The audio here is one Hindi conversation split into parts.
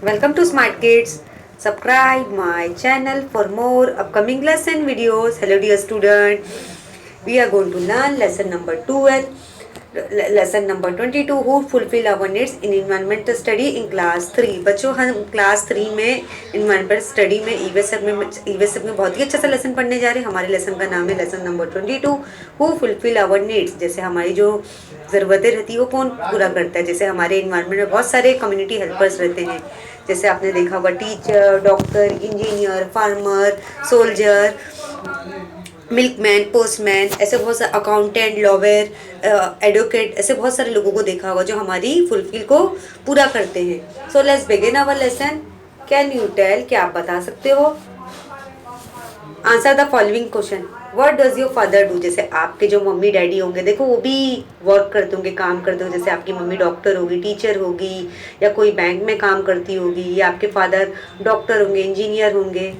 Welcome to Smart Kids. Subscribe my channel for more upcoming lesson videos. Hello dear student. We are going to learn lesson number 12. Lesson number 22 who fulfill our needs in environmental study in class 3। बच्चों हम क्लास 3 में environmental study में ईवीएसएफ में बहुत ही अच्छा सा लेसन पढ़ने जा रहे हैं। हमारे लेसन का नाम है lesson number 22 who fulfil our needs. जैसे हमारी जो ज़रूरतें रहती है वो कौन पूरा करता है। जैसे हमारे इन्वायरमेंट में बहुत सारे कम्युनिटी हेल्पर्स रहते हैं। जैसे आपने देखा होगा teacher, doctor, engineer, farmer, soldier, milkman, postman, ऐसे बहुत सारे अकाउंटेंट, लॉयर, एडवोकेट, ऐसे बहुत सारे लोगों को देखा होगा जो हमारी फुलफिल को पूरा करते हैं। So let's begin our lesson. Can you tell, क्या आप बता सकते हो? Answer the following question. What does your father do. जैसे आपके जो मम्मी डैडी होंगे, देखो वो भी वर्क करते होंगे, काम करते होंगे। जैसे आपकी मम्मी डॉक्टर होगी, टीचर होगी, या कोई बैंक में काम करती होगी, या आपके फादर डॉक्टर होंगे, इंजीनियर होंगे,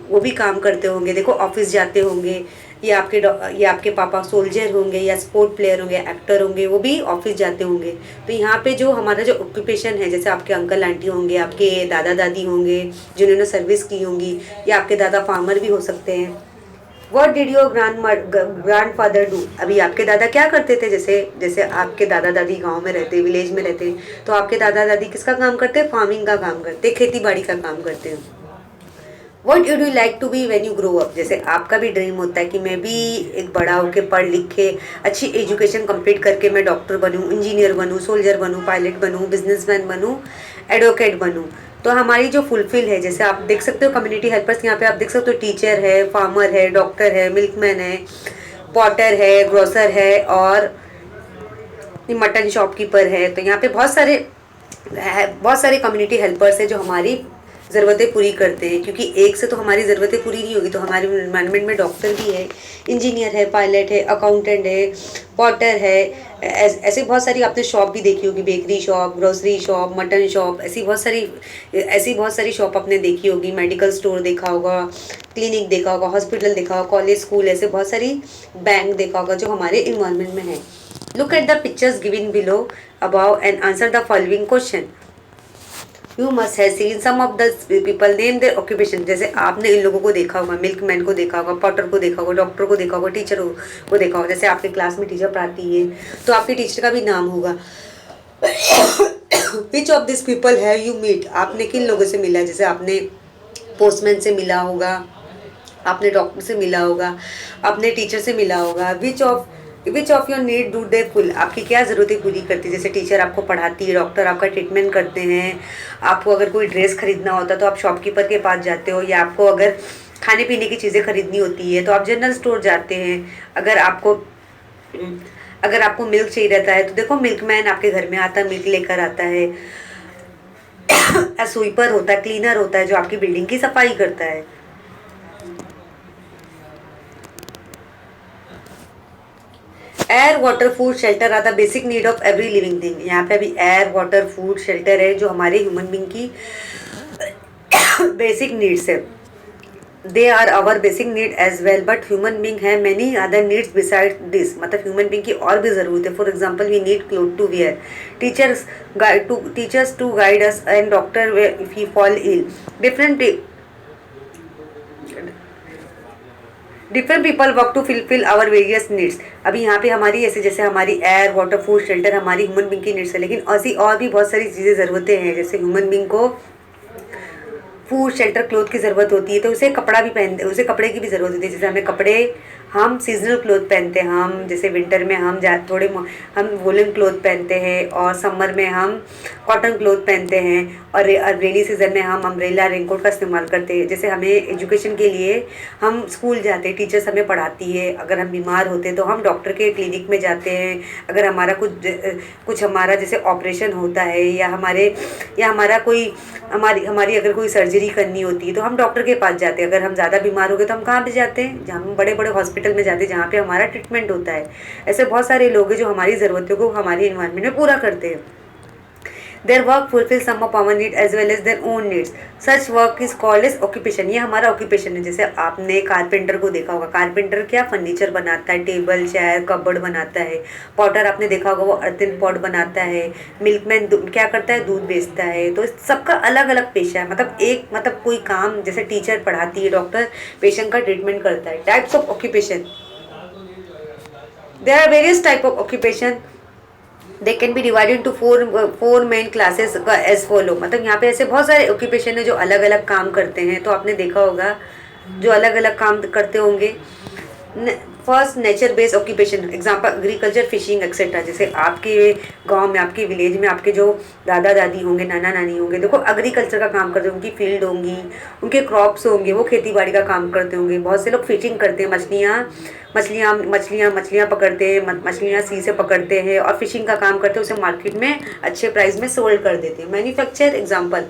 वो भी काम करते होंगे। देखो ऑफिस जाते होंगे। या आपके पापा सोल्जर होंगे, या स्पोर्ट प्लेयर होंगे, एक्टर होंगे, वो भी ऑफिस जाते होंगे। तो यहाँ पे जो हमारा जो ऑक्यूपेशन है, जैसे आपके अंकल आंटी होंगे, आपके दादा दादी होंगे जिन्होंने सर्विस की होंगी, या आपके दादा फार्मर भी हो सकते हैं। What did your grand father do. अभी आपके दादा क्या करते थे। जैसे जैसे आपके दादा दादी गांव में रहते, विलेज में रहते, तो आपके दादा दादी किसका काम करते हैं? फार्मिंग का काम करते, खेती बाड़ी का काम करते हैं। What you do like to be when you grow up. जैसे आपका भी ड्रीम होता है कि मैं भी एक बड़ा होकर पढ़ लिख के अच्छी एजुकेशन कंप्लीट करके मैं डॉक्टर बनूं, इंजीनियर बनूं, सोल्जर बनूं, पायलट बनूं, बिजनेसमैन बनूं, एडवोकेट बनूं। तो हमारी जो फुलफिल है, जैसे आप देख सकते हो कम्युनिटी हेल्पर्स, यहाँ पे आप देख सकते हो टीचर है, फार्मर है, डॉक्टर है, मिल्कमैन है, पॉटर है, ग्रोसर है, और मटन शॉपकीपर है। तो यहाँ पे बहुत सारे कम्युनिटी हेल्पर्स है जो हमारी ज़रूरतें पूरी करते हैं। क्योंकि एक से तो हमारी ज़रूरतें पूरी नहीं होगी। तो हमारे एनवायरनमेंट में डॉक्टर भी है, इंजीनियर है, पायलट है, अकाउंटेंट है, पॉटर है। ऐसे बहुत सारी आपने शॉप भी देखी होगी, bakery shop, grocery shop, mutton shop, ऐसी बहुत सारी शॉप आपने देखी होगी। मेडिकल स्टोर देखा होगा, क्लिनिक देखा होगा, हॉस्पिटल देखा होगा, कॉलेज, स्कूल, ऐसे बहुत सारी बैंक देखा होगा जो हमारे इन्वायरमेंट में है। Look at the pictures given below above and answer the following question. You must have seen some of the people name their occupation. जैसे आपने इन लोगों को देखा होगा, मिल्कमैन को देखा होगा, पॉटर को देखा होगा, डॉक्टर को देखा होगा, टीचर को देखा होगा। जैसे आपके क्लास में टीचर पढ़ाती है तो आपके टीचर का भी नाम होगा। Which of these people have you meet? आपने किन लोगों से मिला है? जैसे आपने पोस्टमैन से मिला होगा, आपने डॉक्टर से मिला होगा, आपने टीचर से मिला होगा। Which of your need do they full. आपकी क्या ज़रूरतें पूरी करती है। जैसे टीचर आपको पढ़ाती है, डॉक्टर आपका ट्रीटमेंट करते हैं, आपको अगर कोई ड्रेस खरीदना होता है तो आप शॉपकीपर के पास जाते हो, या आपको अगर खाने पीने की चीज़ें खरीदनी होती है तो आप जनरल स्टोर जाते हैं। अगर आपको मिल्क चाहिए रहता है तो देखो मिल्कमैन आपके घर में आता है, मिल्क लेकर आता है। स्वीपर होता है, क्लीनर होता है जो आपकी बिल्डिंग की सफाई करता है। Air, water, food, shelter are the basic need of every living thing. यहाँ पे अभी एयर, वाटर, फूड, शेल्टर है जो हमारे ह्यूमन बींग की बेसिक नीड्स है। They are our basic need as well, but human being है many other needs beside this. मतलब ह्यूमन बींग की और भी ज़रूरत है। For example we need cloth to wear, teachers to guide us, and doctor if he fall ill. Different people work to fulfil our various needs. अभी यहाँ पे हमारी ऐसे जैसे हमारी एयर, वाटर, फूड, शेल्टर हमारी ह्यूमन बींग की नीड्स है, लेकिन ऐसी और भी बहुत सारी चीज़ें ज़रूरतें हैं। जैसे ह्यूमन बींग को फूड, शेल्टर, क्लोथ की ज़रूरत होती है, तो उसे कपड़े की भी ज़रूरत होती है। जैसे हमें कपड़े, हम सीजनल क्लोथ पहनते हैं। हम जैसे विंटर में हम हम वोलन क्लोथ पहनते हैं, और समर में हम कॉटन क्लोथ पहनते हैं, और रेनी सीजन में हम अम्ब्रेला, रेनकोट का इस्तेमाल करते हैं। जैसे हमें एजुकेशन के लिए हम स्कूल जाते हैं, टीचर्स हमें पढ़ाती है। अगर हम बीमार होते हैं तो हम डॉक्टर के क्लिनिक में जाते हैं। अगर हमारा कुछ हमारा जैसे ऑपरेशन होता है, या हमारा कोई हमारी अगर कोई सर्जरी करनी होती है तो हम डॉक्टर के पास जाते हैं। अगर हम ज़्यादा बीमार हो गए तो हम कहाँ पे जाते हैं? जहाँ हम बड़े बड़े हॉस्पिटल में जाते हैं जहाँ पे हमारा ट्रीटमेंट होता है। ऐसे बहुत सारे लोग हैं जो हमारी ज़रूरतों को हमारी इन्वायरमेंट में पूरा करते हैं। Their work fulfil some of our need as well as their own needs, such work is called as occupation. ये हमारा ऑक्यूपेशन है। जैसे आपने कारपेंटर को देखा होगा, कारपेंटर क्या फर्नीचर बनाता है, टेबल चेयर कबर्ड बनाता है। पॉटर आपने देखा होगा, वो अर्थिन पॉट बनाता है। मिल्कमैन क्या करता है, दूध बेचता है। तो सबका अलग अलग पेशा है। मतलब कोई काम, जैसे टीचर पढ़ाती है, डॉक्टर पेशेंट का ट्रीटमेंट करता है। Types of occupation, there are various type of occupation, they can be divided to four main classes as follow. मतलब यहाँ पे ऐसे बहुत सारे ऑक्यूपेशन है जो अलग अलग काम करते हैं। तो आपने देखा होगा जो अलग अलग काम करते होंगे। First nature based occupation, example agriculture, fishing etcetera. जैसे आपके गांव में, आपके विलेज में आपके जो दादा दादी होंगे, नाना नानी होंगे, देखो एग्रीकल्चर का काम करते होंगे, उनकी फील्ड होंगी, उनके क्रॉप्स होंगे, वो खेती बाड़ी का काम करते होंगे। बहुत से लोग फिशिंग करते हैं, मछलियाँ पकड़ते हैं, मछलियाँ सी से पकड़ते हैं और फिशिंग का काम करते हैं, उसे मार्केट में अच्छे प्राइस में सोल्ड कर देते हैं। Manufacture, example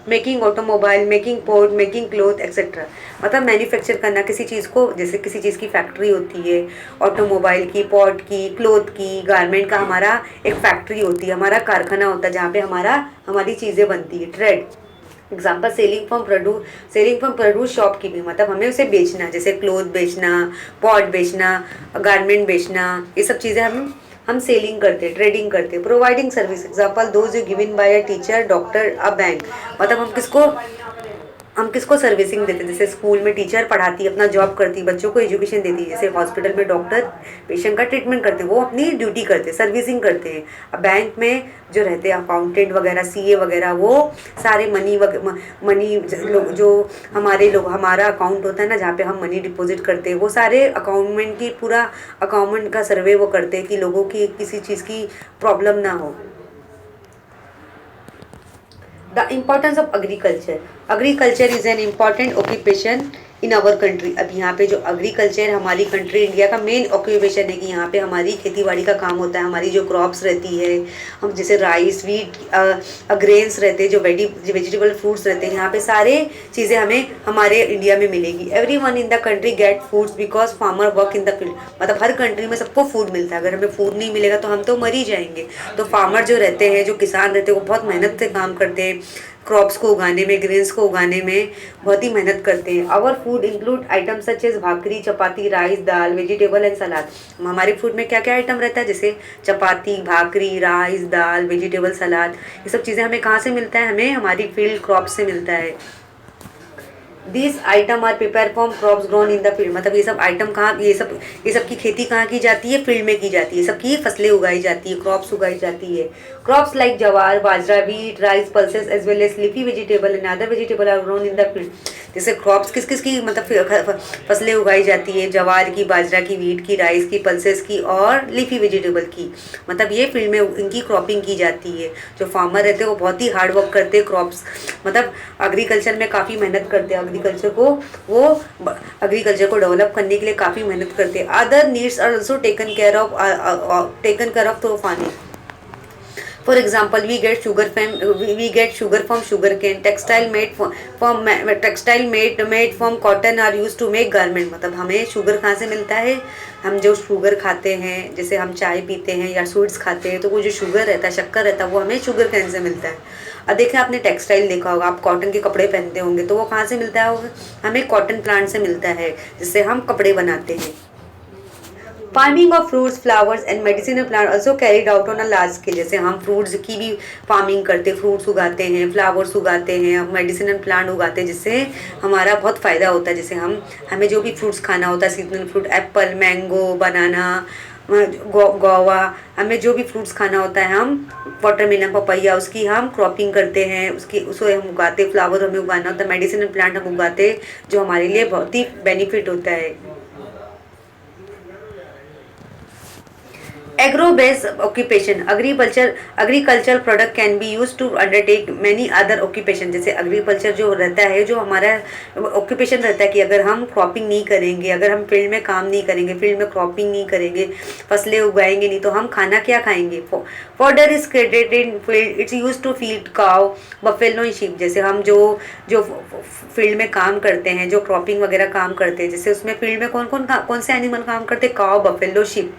making automobile, making port, making cloth etcetera. मतलब मैन्युफैक्चर करना किसी चीज़ को, जैसे किसी चीज़ की फैक्ट्री होती है, ऑटोमोबाइल की, पॉट की, क्लोथ की, गारमेंट का हमारा एक फैक्ट्री होती है, हमारा कारखाना होता है जहाँ पे हमारी चीज़ें बनती है। Trade, example selling from produce shop की भी, मतलब हमें उसे बेचना, जैसे क्लोथ बेचना, पॉट बेचना, गारमेंट बेचना, ये सब चीज़ें हम सेलिंग करते हैं, ट्रेडिंग करते हैं। Providing service, example those you given by a teacher, doctor, a bank. मतलब हम किसको सर्विसिंग देते हैं। जैसे स्कूल में टीचर पढ़ाती है, अपना जॉब करती है, बच्चों को एजुकेशन देती है। जैसे हॉस्पिटल में डॉक्टर पेशेंट का ट्रीटमेंट करते हैं, वो अपनी ड्यूटी करते हैं, सर्विसिंग करते हैं। अब बैंक में जो रहते हैं अकाउंटेंट वगैरह, सीए वगैरह, वो सारे मनी जो हमारा अकाउंट होता है ना, जहाँ पे हम मनी डिपॉजिट करते हैं, वो सारे पूरा अकाउंटमेंट का सर्वे वो करते हैं कि लोगों की किसी चीज़ की प्रॉब्लम ना हो। The importance of agriculture, agriculture is an important occupation in our country. अब यहाँ पे जो एग्रीकल्चर हमारी कंट्री इंडिया का मेन ऑक्यूपेशन है कि यहाँ पे हमारी खेती बाड़ी का काम होता है। हमारी जो क्रॉप्स रहती है, हम जैसे राइस, वीट, ग्रेन्स रहते हैं, जो वेजिटेबल फ्रूट्स रहते हैं, यहाँ पे सारे चीज़ें हमें हमारे इंडिया में मिलेगी। Every one in the country gate foods because farmer work in the field. मतलब हर कंट्री में सबको फूड मिलता है। अगर हमें फूड नहीं मिलेगा तो हम तो मर ही जाएंगे। तो फार्मर जो रहते हैं, जो किसान रहते हैं, वो बहुत मेहनत से काम करते हैं, क्रॉप्स को उगाने में, ग्रेन्स को उगाने में बहुत ही मेहनत करते हैं। Our food include item such as bhakri, chapati, rice, dal, vegetable and salad. हमारे फूड में क्या क्या आइटम रहता है, जैसे चपाती, भाकरी, राइस, दाल, वेजिटेबल, सलाद। ये सब चीज़ें हमें कहाँ से मिलता है, हमें हमारी फील्ड क्रॉप से मिलता है। This item are prepare from crops grown in the field. मतलब ये सब आइटम कहाँ, ये सब की खेती कहाँ की जाती है, फील्ड में की जाती है। सबकी फसलें उगाई जाती है, क्रॉप्स उगाई जाती है। Crops like jowar, bajra, wheat, rice, pulses as well as leafy vegetable and other vegetable are grown in the field. जैसे क्रॉप्स किस किस की मतलब फसलें उगाई जाती है, जवार की, बाजरा की, वीट की, राइस की, पल्सेस की और लीफी वेजिटेबल की। मतलब ये फील्ड में इनकी क्रॉपिंग की जाती है। जो फार्मर रहते हैं वो बहुत ही हार्ड वर्क करते हैं, क्रॉप्स मतलब एग्रीकल्चर में काफ़ी मेहनत करते हैं। एग्रीकल्चर को डेवलप करने के लिए काफ़ी मेहनत करते हैं। Other needs are also taken care of through farming. For example, we get sugar from sugarcane. Textile made from cotton are used to make garment. मतलब हमें शुगर कहाँ से मिलता है, हम जो शुगर खाते हैं, जैसे हम चाय पीते हैं या स्वीट्स खाते हैं, तो वो जो शुगर रहता है, शक्कर रहता है, वो हमें शुगर कैन से मिलता है। अब देखें, आपने टेक्सटाइल देखा होगा, आप कॉटन के कपड़े पहनते होंगे, तो वो कहाँ से मिलता है, हमें कॉटन प्लांट से मिलता है, जिससे हम कपड़े बनाते हैं। Farming of fruits, flowers and medicinal plant also carried out on a large scale. जैसे हम फ्रूट्स की भी फार्मिंग करते हैं, फ्रूट्स उगाते हैं, फ्लावर्स उगाते हैं, मेडिसिनल प्लांट उगाते हैं, जिससे हमारा बहुत फ़ायदा होता है। जैसे हमें जो भी फ्रूट्स खाना होता है, सीजनल फ्रूट, एप्पल, मैंगो, बनाना, गोवा, हमें जो भी फ्रूट्स खाना होता है, हम वाटरमेलन, पपैया, उसकी हम क्रॉपिंग करते हैं, उसको हम उगाते। फ्लावर हमें उगाना होता है, मेडिसिनल प्लांट हम उगाते, जो हमारे लिए बहुत ही बेनिफिट होता है। Agro-based occupation, agriculture product can be used to undertake many other occupation। जैसे एग्रीकल्चर जो रहता है, जो हमारा ऑक्यूपेशन रहता है कि अगर हम क्रॉपिंग नहीं करेंगे, अगर हम फील्ड में काम नहीं करेंगे, फील्ड में क्रॉपिंग नहीं करेंगे, फसलें उगाएंगे नहीं, तो हम खाना क्या खाएंगे। Fodder is credited in field, it's use to feed cow, buffalo and sheep. जैसे हम जो फील्ड में काम करते हैं, जो क्रॉपिंग वगैरह काम करते हैं, जैसे उसमें फील्ड में कौन से एनिमल काम करते हैं, cow, buffalo, sheep.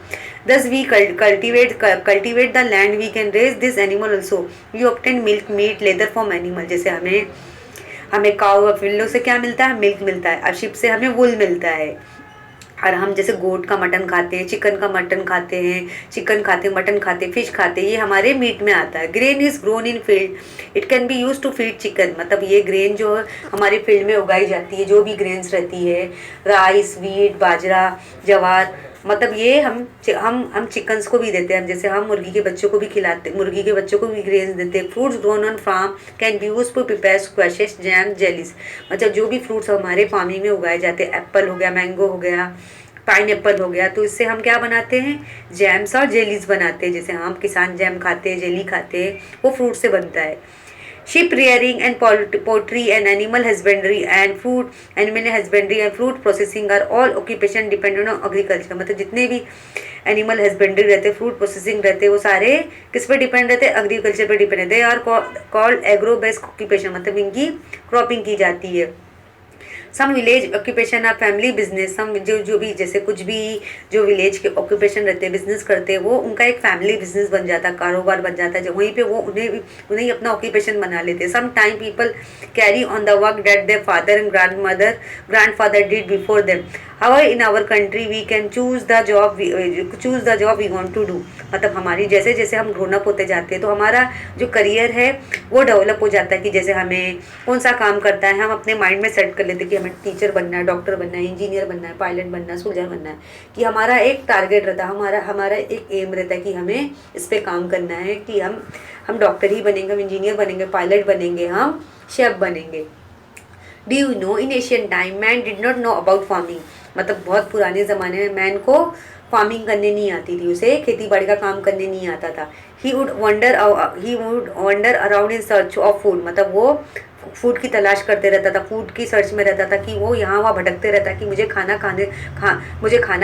Thus we cultivate the land, we can raise this animal also. We obtain milk, meat, leather from animal. जैसे हमें हमें काऊ फिल्लों से क्या मिलता है, मिल्क मिलता है, और शिप से हमें वूल मिलता है। और हम जैसे गोट का मटन खाते हैं, चिकन का मटन खाते हैं, चिकन खाते हैं, मटन खाते हैं, फिश खाते हैं, ये हमारे मीट में आता है। Grain is grown in field, it can be use to feed chicken. मतलब ये ग्रेन जो हमारे फील्ड में उगाई जाती है, जो भी ग्रेन्स रहती है, राइस, वीट, बाजरा, जवार, मतलब ये हम चिकन्स को भी देते हैं। जैसे हम मुर्गी के बच्चों को भी खिलाते, मुर्गी के बच्चों को भी ग्रेन्स देते हैं। Fruits grown on farm can be use to prepare squashes, jam, jellies. मतलब जो भी फ्रूट्स हमारे फार्मिंग में उगाए जाते हैं, एप्पल हो गया, मैंगो हो गया, पाइन एप्पल हो गया, तो इससे हम क्या बनाते हैं, जैम्स और जेलीज बनाते हैं। जैसे हम किसान जैम खाते हैं, जेली खाते हैं, वो फ्रूट से बनता है। Sheep rearing and poultry and animal husbandry and animal husbandry and fruit processing are all occupation dependent on agriculture। मतलब जितने भी एनिमल हस्बेंड्री रहते हैं, फ्रूट प्रोसेसिंग रहते हैं, वो सारे किस पे डिपेंड रहते हैं, एग्रीकल्चर पे डिपेंड रहते हैं। Are called agro based occupation, मतलब इनकी क्रॉपिंग की जाती है। Some village occupation are family business, some जो भी जैसे कुछ भी जो विलेज के ऑक्यूपेशन रहते हैं, बिजनेस करते हैं, वो उनका एक फैमिली बिजनेस बन जाता है, कारोबार बन जाता है, जब वहीं पे वो उन्हें अपना ऑक्यूपेशन बना लेते हैं। Some time people carry on the work that their father and grandfather did before them. How in our country we can choose the job we want to do. मतलब हमारी जैसे जैसे हम ग्रोन अप होते जाते हैं, तो हमारा जो करियर है वो डेवलप हो जाता है, कि जैसे हमें कौन सा काम करता है, हम अपने माइंड में सेट कर लेते हैं कि हमें टीचर बनना है, डॉक्टर बनना है, इंजीनियर बनना है, पायलट बनना है, सोल्जर बनना है, कि हमारा एक टारगेट रहता है, हमारा एक एम रहता है कि हमें इस पर काम करना है, कि हम डॉक्टर ही बनेंगे, हम इंजीनियर बनेंगे, पायलट बनेंगे, हम शेफ बनेंगे। Do you know in Asian time man did not know about farming. मतलब बहुत पुराने ज़माने में मैन को फार्मिंग करने नहीं आती थी, उसे खेती बाड़ी का काम करने नहीं आता था। He would wonder around in search of food. मतलब वो फूड की तलाश करते रहता था, फूड की सर्च में रहता था, कि वो यहाँ वहाँ भटकते रहता कि मुझे खाना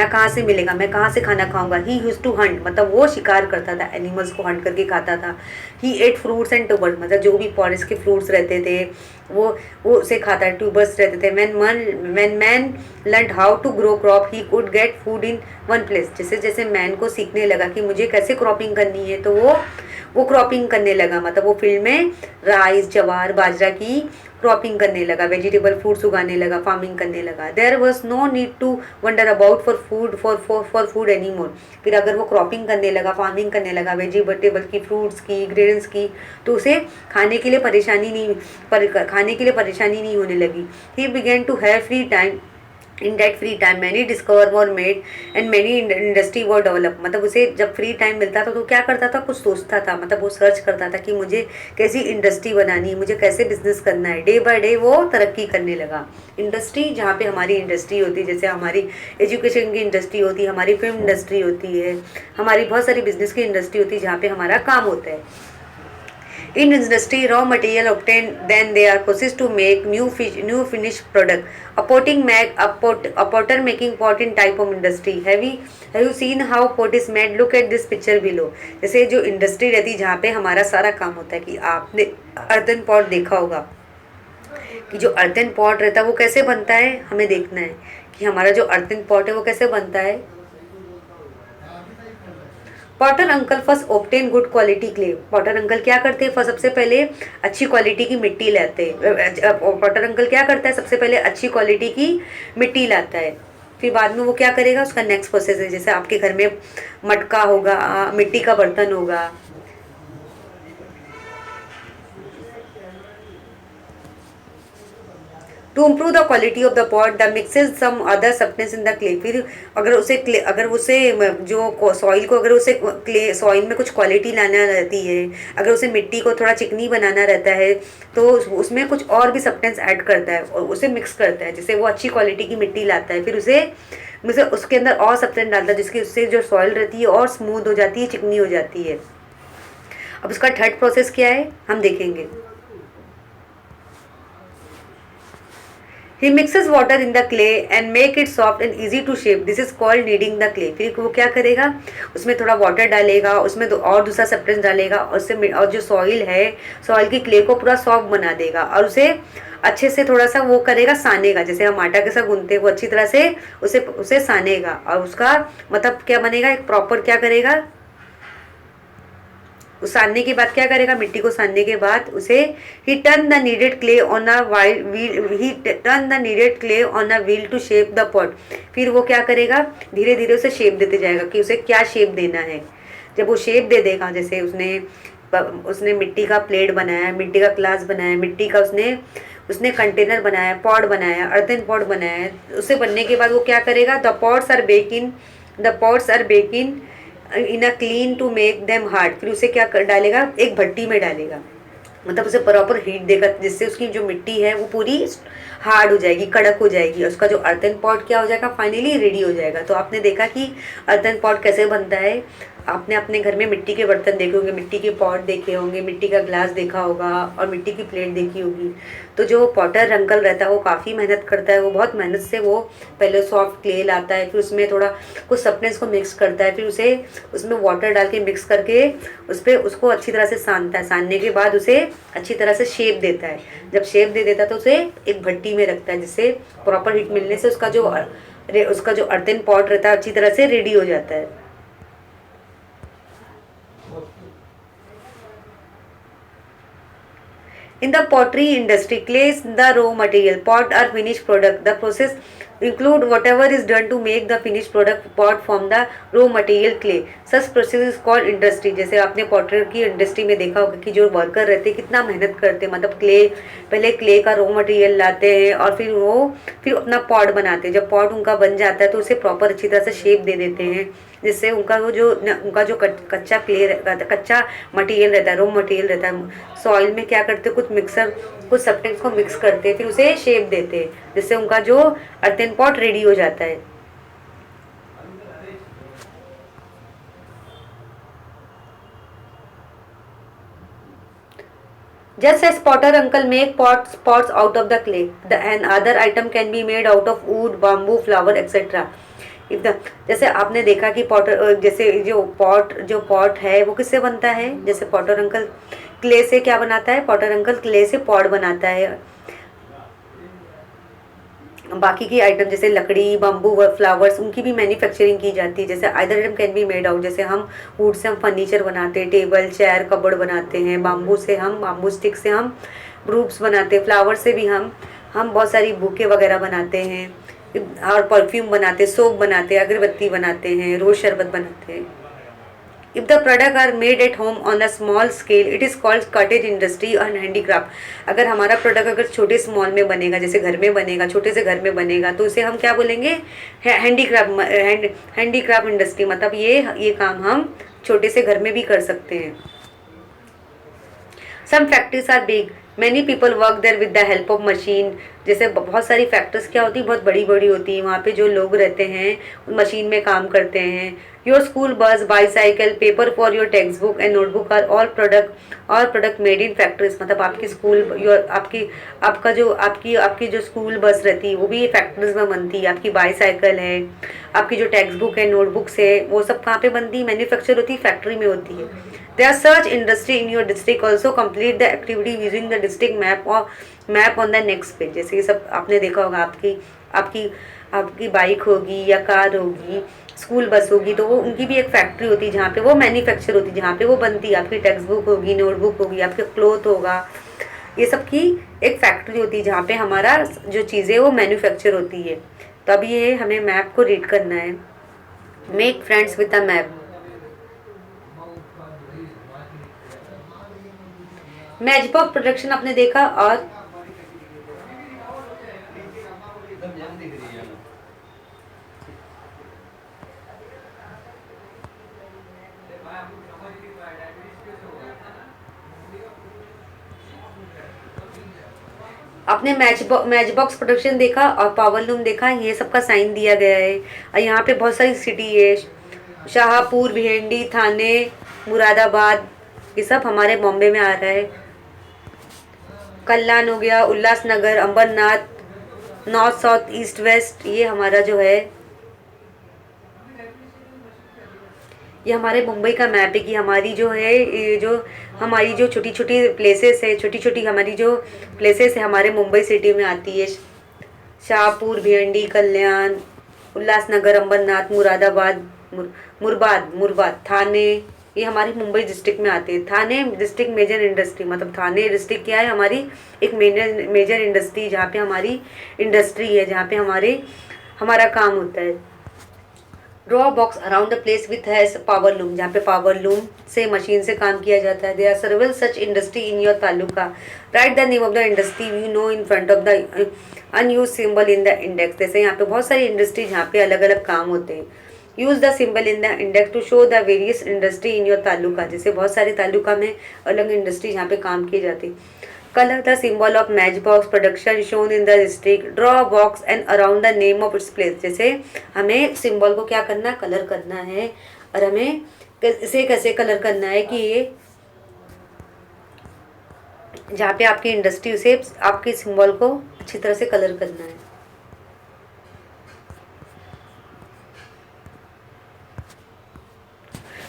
कहाँ से मिलेगा, मैं कहाँ से खाना खाऊंगा। ही यूज टू हंट, मतलब वो शिकार करता था, एनिमल्स को हंट करके खाता था। ही एट फ्रूट्स एंड ट्यूबर्स, मतलब जो भी फॉरेस्ट के फ्रूट्स रहते थे वो उसे खाता है, ट्यूबर्स रहते थे। when man learned how to grow crop he could get food in one place। जैसे जैसे मैन को सीखने लगा कि मुझे कैसे क्रॉपिंग करनी है, तो वो क्रॉपिंग करने लगा। मतलब वो फील्ड में राइस, जवार, बाजरा की क्रॉपिंग करने लगा, वेजिटेबल फ्रूट्स उगाने लगा, फार्मिंग करने लगा। There was no need to wonder about for food any more. फिर अगर वो क्रॉपिंग करने लगा, फार्मिंग करने लगा, वेजिटेबल की, फ्रूट्स की, ग्रेन्स की, तो उसे खाने के लिए परेशानी नहीं होने लगी। He began to have free time. In that free time many discover were made and many industry were develop. मतलब उसे जब फ्री टाइम मिलता था तो क्या करता था, कुछ सोचता था, मतलब वो सर्च करता था कि मुझे कैसी इंडस्ट्री बनानी है, मुझे कैसे बिजनेस करना है। डे बाय डे वो तरक्की करने लगा। इंडस्ट्री, जहाँ पे हमारी इंडस्ट्री होती है, जैसे हमारी एजुकेशन की इंडस्ट्री होती है, हमारी फिल्म इंडस्ट्री होती है, हमारी बहुत सारी बिजनेस की इंडस्ट्री होती है, जहाँ पे हमारा काम होता है। In industry, raw material obtained, then they are processed to make new finished product. A potter making pot in type of industry. Have you seen how pot is made? Look at this picture below. जैसे जो इंडस्ट्री रहती है जहाँ पे हमारा सारा काम होता है, कि आपने अर्थन पॉट देखा होगा, कि जो अर्थन पॉट रहता है वो कैसे बनता है, हमें देखना है कि हमारा जो अर्थन पॉट है वो कैसे बनता है। Potter uncle first obtain good quality clay. Potter uncle क्या करते हैं, सबसे पहले अच्छी क्वालिटी की मिट्टी लाते हैं। पॉटर अंकल क्या करता है, सबसे पहले अच्छी क्वालिटी की मिट्टी लाता है, फिर बाद में वो क्या करेगा, उसका नेक्स्ट प्रोसेस है। जैसे आपके घर में मटका होगा, मिट्टी का बर्तन होगा, to improve the quality of the pot the mixes some other substance in the clay. फिर अगर उसे जो सॉइल को, अगर उसे क्ले सॉइल में कुछ क्वालिटी लाना रहती है, अगर उसे मिट्टी को थोड़ा चिकनी बनाना रहता है, तो उसमें कुछ और भी सब्सटेंस ऐड करता है और उसे मिक्स करता है, जिससे वो अच्छी क्वालिटी की मिट्टी लाता है। फिर उसे उसके अंदर और सब्सटेंस डालता है, जिसकी उससे जो सॉइल रहती है और स्मूथ हो जाती है, चिकनी हो जाती है। अब उसका थर्ड प्रोसेस क्या है, हम देखेंगे। He mixes water in the clay and make it soft and easy to shape, this is called kneading the clay. फिर वो क्या करेगा, उसमें थोड़ा वाटर डालेगा, उसमें और दूसरा सब्सटेंस डालेगा, उससे और जो सॉइल है, सॉइल की क्ले को पूरा सॉफ्ट बना देगा और उसे अच्छे से थोड़ा सा वो करेगा, सानेगा, जैसे हम आटा के साथ गूंथते हैं वो अच्छी तरह से उसे उसे सानेगा और उसका मतलब क्या बनेगा, एक प्रॉपर क्या करेगा, सानने के बाद क्या करेगा, मिट्टी को सानने के बाद उसे he turn the kneaded clay on a wheel, he turn the kneaded clay on a wheel to shape the pot. फिर वो क्या करेगा, धीरे धीरे उसे शेप देते जाएगा कि उसे क्या शेप देना है। जब वो शेप दे देगा, जैसे उसने मिट्टी का प्लेट बनाया, मिट्टी का ग्लास बनाया, मिट्टी का उसने कंटेनर बनाया, पॉट बनाया, अर्थन पॉट बनाया, उसे बनने के बाद वो क्या करेगा, the pots are baked in in a kiln to make them hard. फिर उसे क्या डालेगा, एक भट्टी में डालेगा, मतलब उसे प्रॉपर हीट देगा जिससे उसकी जो मिट्टी है वो पूरी हार्ड हो जाएगी, कड़क हो जाएगी, उसका जो अर्थन पॉट क्या हो जाएगा, फाइनली रेडी हो जाएगा। तो आपने देखा कि अर्थन पॉट कैसे बनता है। आपने अपने घर में मिट्टी के बर्तन देखे होंगे, मिट्टी के पॉट देखे होंगे, मिट्टी का ग्लास देखा होगा और मिट्टी की प्लेट देखी होगी। तो जो पॉटर अंकल रहता है वो काफ़ी मेहनत करता है, वो बहुत मेहनत से वो पहले सॉफ्ट क्ले लाता है, फिर उसमें थोड़ा कुछ सब्सटेंस को मिक्स करता है, फिर उसे उसमें वाटर डाल के मिक्स करके उस पर उसको अच्छी तरह से सानता है, सानने के बाद उसे अच्छी तरह से शेप देता है। जब शेप दे देता है तो उसे एक भट्टी में रखता है, जिससे प्रॉपर हीट मिलने से उसका जो अर्थन पॉट रहता है अच्छी तरह से रेडी हो जाता है। In the pottery industry, clay is the raw material, pot are finished product. The process include whatever is done to make the finished product pot from the raw material clay. Such process is called industry. जैसे आपने पॉटर की इंडस्ट्री में देखा होगा कि जो वर्कर रहते हैं कितना मेहनत करते हैं, मतलब पहले क्ले का रॉ मटेरियल लाते हैं और फिर अपना पॉट बनाते हैं। जब पॉट उनका बन जाता है तो उसे प्रॉपर अच्छी तरह से शेप दे देते हैं, जिससे उनका जो कच्चा मटेरियल रहता है, रॉ मटेरियल रहता है, सॉइल में क्या करते हैं, कुछ सब्सटेंस को मिक्स करते हैं, फिर उसे शेप देते हैं, जिससे उनका जो अर्थन पॉट रेडी हो जाता है। Just as potter uncle make pots out of the clay, and other item can be made out of wood, bamboo, flower, etc. जैसे आपने देखा कि पॉटर जैसे जो पॉट है वो किससे बनता है, जैसे पॉटर अंकल क्ले से क्या बनाता है, पॉटर अंकल क्ले से पॉट बनाता है। बाकी की आइटम जैसे लकड़ी, बम्बू, फ्लावर्स, उनकी भी मैन्युफैक्चरिंग की जाती है। जैसे other item can be made out, जैसे हम वुड से हम फर्नीचर बनाते हैं, टेबल, चेयर, कबर्ड बनाते हैं, बाम्बू स्टिक से हम रूप्स बनाते हैं, फ्लावर से भी हम बहुत सारी बुके वगैरह बनाते हैं और परफ्यूम बनाते हैं, सोप बनाते हैं, अगरबत्ती बनाते हैं, रोज शरबत बनाते हैं। If the product are made at home on a small scale, it is called cottage industry और handicraft। अगर हमारा प्रोडक्ट अगर छोटे स्मॉल में बनेगा, जैसे घर में बनेगा, छोटे से घर में बनेगा, तो उसे हम क्या बोलेंगे, हैंडीक्राफ्ट इंडस्ट्री। मतलब ये काम हम छोटे से घर में भी कर सकते हैं। Some factories are big, many people work there with the help of machine. जैसे बहुत सारी फैक्ट्रीज क्या होती है, बहुत बड़ी बड़ी होती है, वहाँ पे जो लोग रहते हैं मशीन में काम करते हैं। Your school bus, bicycle, paper for your textbook and notebook are all product made in factories. मतलब आपकी जो स्कूल बस रहती है वो भी फैक्ट्रीज में बनती है। आपकी बाईसाइकिल है, आपकी जो टेक्स्ट बुक है, नोटबुक्स है, वो सब कहाँ पे बनती है, मैन्युफैक्चर होती है, फैक्ट्री में होती है। There are such industry in your district, also complete the activity using the district map on the next page। जैसे ये सब आपने देखा होगा, आपकी बाइक होगी या कार होगी, स्कूल बस होगी, तो वो उनकी भी एक फैक्ट्री होती है जहाँ पे वो मैन्युफैक्चर होती है, जहाँ पे वो बनती है। आपकी टेक्स्ट बुक होगी, नोटबुक होगी, आपके क्लोथ होगा, ये सब की एक फैक्ट्री होती है जहाँ पे हमारा जो चीज़ें वो मैन्युफैक्चर होती है। तो अब ये हमें मैप को रीड करना है। Make friends with a map. Matchbox production आपने देखा, और आपने मैचबॉक्स प्रोडक्शन देखा और पावर लूम देखा, ये सबका साइन दिया गया है। और यहाँ पे बहुत सारी सिटी है, शाहपुर, भिंडी, थाने, मुरादाबाद, ये सब हमारे बॉम्बे में आ रहा है। कल्याण हो गया, Ulhasnagar, Ambernath, north south east west, ये हमारा जो है, ये हमारे मुंबई का मैप है कि हमारी जो है, ये जो हमारी जो छोटी छोटी प्लेसेस है, छोटी छोटी हमारी जो प्लेसेस है हमारे मुंबई सिटी में आती है। शाहपुर, भिवंडी, कल्याण, उल्लासनगर, अंबरनाथ, मुरादाबाद, मुरबाद मुरबाद, थाने, ये हमारी मुंबई डिस्ट्रिक्ट में आते हैं। थाने डिस्ट्रिक्ट मेजर इंडस्ट्री, मतलब थाने डिस्ट्रिक्ट क्या है, हमारी एक मेजर इंडस्ट्री, जहाँ पे हमारी इंडस्ट्री है, जहाँ पे हमारा काम होता है। Draw box around the place with has power loom, जहाँ पे पावर लूम से मशीन से काम किया जाता है। There are several such industry in your taluka, write the name of the industry you know in front of the unused symbol in the index. जैसे यहाँ पे बहुत सारी इंडस्ट्री जहाँ पे अलग अलग काम होते हैं। Use the symbol in the index to show the various industry in your taluka, जैसे बहुत सारे तालुका में अलग इंडस्ट्री जहाँ पे काम किए जाते हैं। Color the symbol of matchbox production shown in the district. Draw a box and around the name of its place. जैसे हमें सिंबल को क्या करना है, कलर करना है, और हमें इसे कैसे कलर करना है कि ये जहाँ पे आपकी इंडस्ट्री, उसे आपके सिंबल को अच्छी तरह से कलर करना है।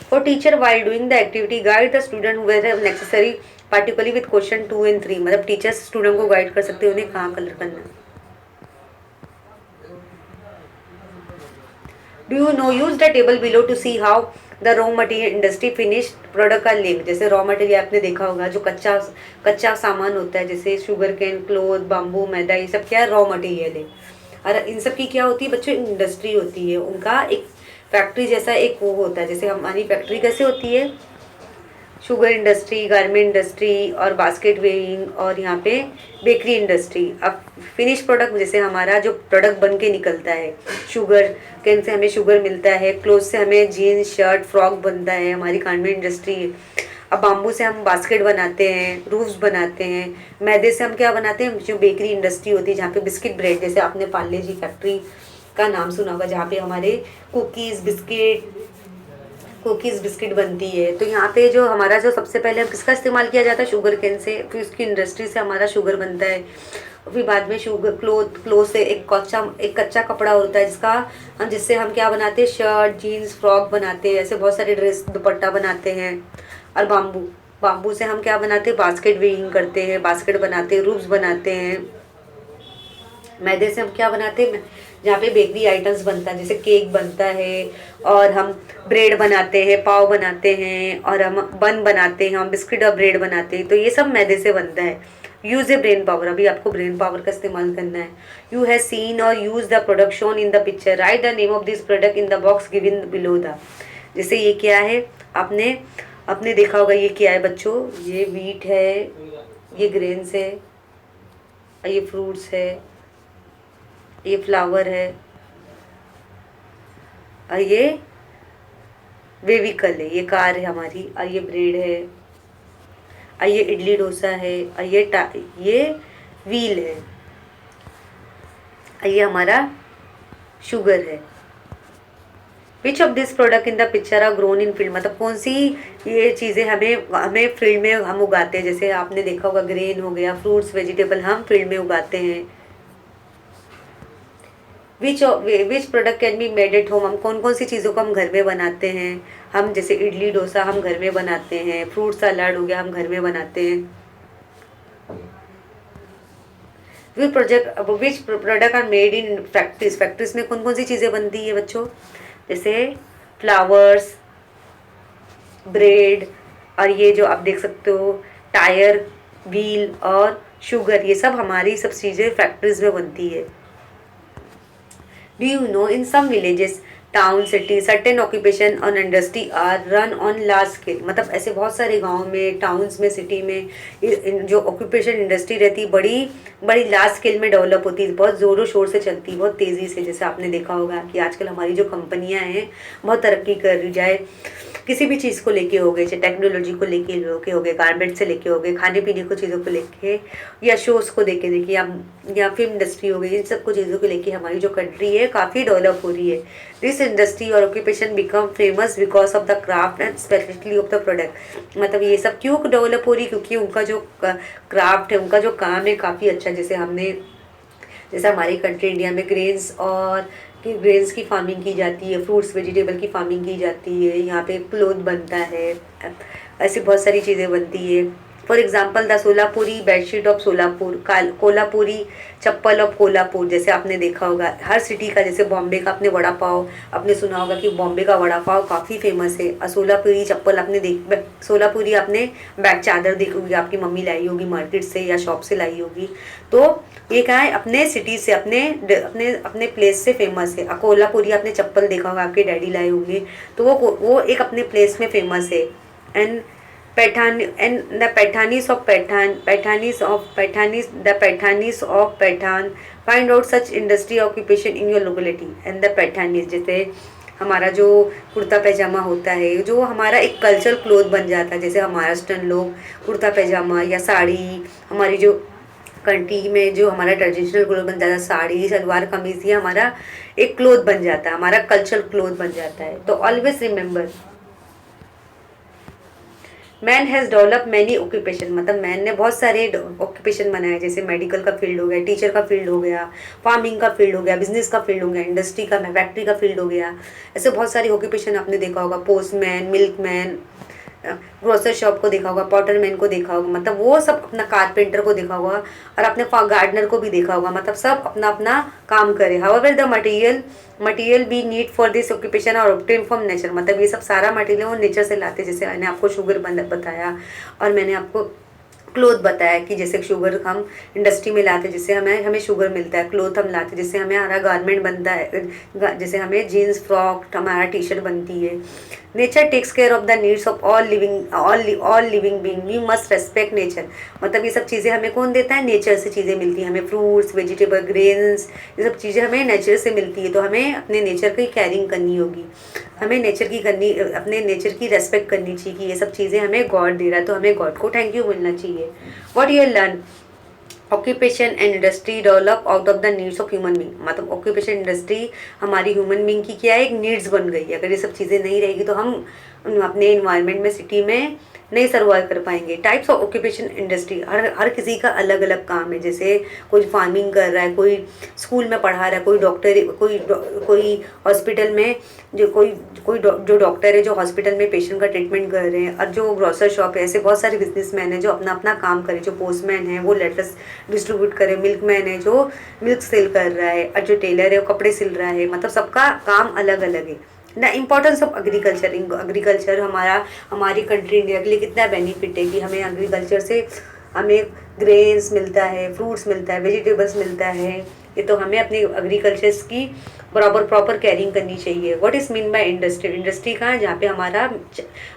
For teacher while doing the activity guide the student wherever necessary particularly with question 2 and 3, मतलब टीचर्स स्टूडेंट को गाइड कर सकते हैं उन्हें कहाँ कलर करना है। Do you know use the table below to see how the raw material industry finished product का लिंक, जैसे रॉ मटेरियल आपने देखा होगा जो कच्चा सामान होता है, जैसे शुगर केन, क्लोथ, बाम्बू, मैदा, ये सब क्या है, रॉ मटेरियल है। और इन सब की क्या होती है बच्चों, इंडस्ट्री होती है, उनका एक फैक्ट्री जैसा एक वो होता है। जैसे हमारी फैक्ट्री कैसे होती है, शुगर इंडस्ट्री, गारमेंट इंडस्ट्री और बास्केट वेयरिंग, और यहाँ पे बेकरी इंडस्ट्री। अब फिनिश प्रोडक्ट, जैसे हमारा जो प्रोडक्ट बन के निकलता है, शुगर केन से हमें शुगर मिलता है, क्लोथ से हमें जीन्स, शर्ट, फ्रॉक बनता है, हमारी गारमेंट इंडस्ट्री। अब बाम्बू से हम बास्केट बनाते हैं, रूफ्स बनाते हैं। मैदे से हम क्या बनाते हैं, जो बेकरी इंडस्ट्री होती है, जहाँ पे बिस्किट ब्रेड, जैसे आपने पार्ले जी फैक्ट्री का नाम सुना होगा, जहाँ पे हमारे कुकीज़ बिस्किट बनती है। तो यहाँ पे जो हमारा जो सबसे पहले किसका इस्तेमाल किया जाता है, शुगर केन से, फिर उसकी इंडस्ट्री से हमारा शुगर बनता है। फिर बाद में शुगर क्लोथ से एक कच्चा कपड़ा होता है जिससे हम क्या बनाते हैं, शर्ट, जीन्स, फ्रॉक बनाते हैं, ऐसे बहुत सारे ड्रेस, दुपट्टा बनाते हैं। और बाम्बू से हम क्या बनाते हैं, बास्केट वीविंग करते हैं, बास्केट बनाते हैं, रूफ्स बनाते हैं। मैदे से हम क्या बनाते हैं, जहाँ पे बेकरी आइटम्स बनता है, जैसे केक बनता है, और हम ब्रेड बनाते हैं, पाव बनाते हैं, और हम बन बनाते हैं, हम बिस्किट और ब्रेड बनाते हैं। तो ये सब मैदे से बनता है। यूज ए ब्रेन पावर, अभी आपको ब्रेन पावर का इस्तेमाल करना है। यू हैव सीन और use the product shown in the picture, right the name of this product in the box given below the. जैसे ये क्या है, आपने देखा होगा, ये क्या है बच्चों, ये व्हीट है, ये ग्रेन्स है, ये फ्रूट्स है, ये फ्लावर है, और ये वेविकल है, ये कार है हमारी, और ये ब्रेड है, और ये इडली डोसा है, और ये व्हील है, और ये हमारा शुगर है। Which of this product in the picture are grown in field, मतलब कौन सी ये चीज़ें हमें फील्ड में हम उगाते हैं। जैसे आपने देखा होगा, ग्रेन हो गया, फ्रूट्स, वेजिटेबल हम फील्ड में उगाते हैं। Which product can be made at home, हम कौन सी चीज़ों को हम घर में बनाते हैं। हम जैसे इडली डोसा हम घर में बनाते हैं, फ्रूट सलाद हो गया हम घर में बनाते हैं। Which product are made in factories, factories में कौन सी चीज़ें बनती है बच्चों, जैसे फ्लावर्स, ब्रेड, और ये जो आप देख सकते हो टायर, व्हील और शुगर, ये सब हमारी सब चीज़ें फैक्ट्रीज में बनती है। Do you know in some villages, town, city, certain occupation और industry are run on large scale, मतलब ऐसे बहुत सारे गाँव में, टाउन्स में, सिटी में जो ऑक्यूपेशन इंडस्ट्री रहती है बड़ी लार्ज स्केल में डेवलप होती है, बहुत ज़ोरों शोर से चलती है, बहुत तेज़ी से। जैसे आपने देखा होगा कि आजकल हमारी जो कंपनियां हैं बहुत तरक्की कर रही, जाए किसी भी चीज़ को लेके हो गए, चाहे टेक्नोलॉजी को लेके हो गए, गारमेंट से लेके हो गए, खाने पीने को चीज़ों को लेके, या शोज़ को देखिए, या फिल्म इंडस्ट्री हो गई, इन सब को चीज़ों को लेके हमारी जो कंट्री है काफ़ी डेवलप हो रही है। दिस इंडस्ट्री और occupation become famous because of the craft and speciality of the product, मतलब ये सब क्यों डेवलप हो रही है, क्योंकि उनका जो क्राफ्ट है, उनका जो काम है काफ़ी अच्छा। जैसे हमारी कंट्री इंडिया में ग्रेन्स की फार्मिंग की जाती है, फ्रूट्स वेजिटेबल की फार्मिंग की जाती है, यहाँ पे क्लोथ बनता है, ऐसी बहुत सारी चीज़ें बनती है। For example the Solapuri bedsheet of Solapur, Kolhapuri chappal of Kolhapur, जैसे आपने देखा होगा हर सिटी का, जैसे बॉम्बे का आपने वड़ा पाव आपने सुना होगा कि बॉम्बे का वड़ा पाव काफ़ी फेमस है। और सोलापुरी चप्पल सोलापुरी आपने बैग चादर देखी होगी, आपकी मम्मी लाई होगी मार्केट से या शॉप से लाई होगी। तो ये क्या है, अपने सिटी से अपने अपने अपने प्लेस से फेमस है। कोल्हापुरी आपने चप्पल देखा होगा, आपके डैडी लाए होंगे, तो वो एक अपने प्लेस में फेमस है। And the Pathanis of Pathan find out such industry occupation in your locality। and the Pathanis, जैसे हमारा जो कुर्ता पैजामा होता है, जो हमारा एक कल्चर क्लोथ बन जाता है, जैसे महाराष्ट्रन लोग कुर्ता पैजामा या साड़ी, हमारी जो कंट्री में जो हमारा ट्रेडिशनल क्लोथ बन जाता है, साड़ी सलवार कमीज, ये हमारा एक क्लोथ बन जाता है, हमारा कल्चर क्लोथ बन जाता है। तो always remember man has develop many occupation, मतलब मैन ने बहुत सारे ऑक्यूपेशन बनाए, जैसे मेडिकल का फील्ड हो गया, टीचर का फील्ड हो गया, फार्मिंग का फील्ड हो गया, बिजनेस का फील्ड हो गया, इंडस्ट्री का फैक्ट्री का फील्ड हो गया। ऐसे बहुत सारी ऑक्यूपेशन आपने देखा होगा, पोस्टमैन, मिल्कमैन, ग्रोसर शॉप को देखा होगा, पॉटरमैन को देखा होगा, मतलब वो सब अपना कारपेंटर को देखा होगा, और अपने गार्डनर को भी देखा होगा, मतलब सब अपना अपना काम करे। However the material be need for this occupation are obtain from nature, मतलब ये सब सारा मटेरियल वो नेचर से लाते, जैसे मैंने आपको शुगर बताया, और मैंने आपको क्लोथ बताया कि जैसे शुगर हम इंडस्ट्री में लाते, जिससे हमें शुगर मिलता है, क्लोथ हम लाते जिससे हमारा गारमेंट बनता है, जैसे हमें जीन्स फ्रॉक हमारा टी शर्ट बनती है। Nature takes care of the needs of all living being, we must respect nature, मतलब ये सब चीज़ें हमें कौन देता है, नेचर से चीज़ें मिलती हैं हमें, फ्रूट्स वेजिटेबल ग्रेन्स, ये सब चीज़ें हमें नेचर से मिलती है। तो हमें अपने नेचर की केयरिंग करनी होगी, हमें अपने नेचर की रेस्पेक्ट करनी चाहिए कि ये सब चीज़ें हमें गॉड दे रहा है, तो हमें गॉड को थैंक यू बोलना चाहिए। What you learn occupation and industry develop out of the needs of human being, मतलब ऑक्यूपेशन इंडस्ट्री हमारी ह्यूमन बींग की क्या है, एक नीड्स बन गई है। अगर ये सब चीज़ें नहीं रहेगी तो हम अपने इन्वायरमेंट में, सिटी में नहीं सर्वाइव कर पाएंगे। टाइप्स ऑफ ऑक्यूपेशन इंडस्ट्री, हर किसी का अलग अलग काम है, जैसे कोई फार्मिंग कर रहा है, कोई स्कूल में पढ़ा रहा है, कोई डॉक्टर, कोई हॉस्पिटल में जो डॉक्टर है जो हॉस्पिटल में पेशेंट का ट्रीटमेंट कर रहे हैं, और जो ग्रोसर शॉप है, ऐसे बहुत सारे बिजनेसमैन हैं जो अपना अपना काम करें, जो पोस्टमैन है वो लेटर्स डिस्ट्रीब्यूट करे, मिल्कमैन है जो मिल्क सेल कर रहा है, और जो टेलर है वो कपड़े सिल रहा है, मतलब सबका काम अलग अलग है। द इम्पोर्टेंस ऑफ एग्रीकल्चर हमारी कंट्री इंडिया के लिए कितना बेनिफिट है कि हमें एग्रीकल्चर से हमें ग्रेन्स मिलता है, फ्रूट्स मिलता है, वेजिटेबल्स मिलता है। ये तो हमें अपनी एग्रीकल्चर्स की प्रॉपर केयरिंग करनी चाहिए। What is mean by industry कहाँ है, जहाँ पे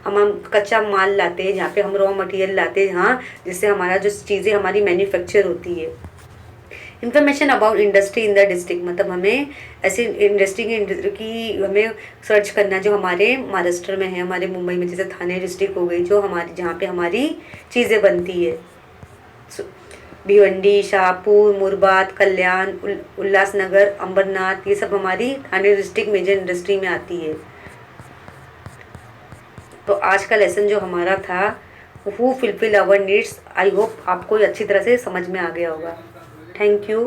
हम कच्चा माल लाते हैं, जहाँ पे हम रॉ मटेरियल लाते हैं, हाँ, जिससे हमारा जो चीज़ें हमारी मैन्युफैक्चर होती है। Information about industry in the district, मतलब हमें ऐसी इंडस्ट्री की हमें सर्च करना जो हमारे महाराष्ट्र में है, हमारे मुंबई में, जैसे थाने डिस्ट्रिक्ट हो गई, जो जहाँ पे हमारी चीज़ें बनती है, भिवंडी, शाहपुर, मुरबाद, कल्याण, उल्लासनगर, अंबरनाथ, ये सब हमारी थाने डिस्ट्रिक्ट मेजर इंडस्ट्री में आती है। तो आज का लेसन जो हमारा था, who fulfil our needs, I hope आपको अच्छी तरह से समझ में आ गया होगा। Thank you.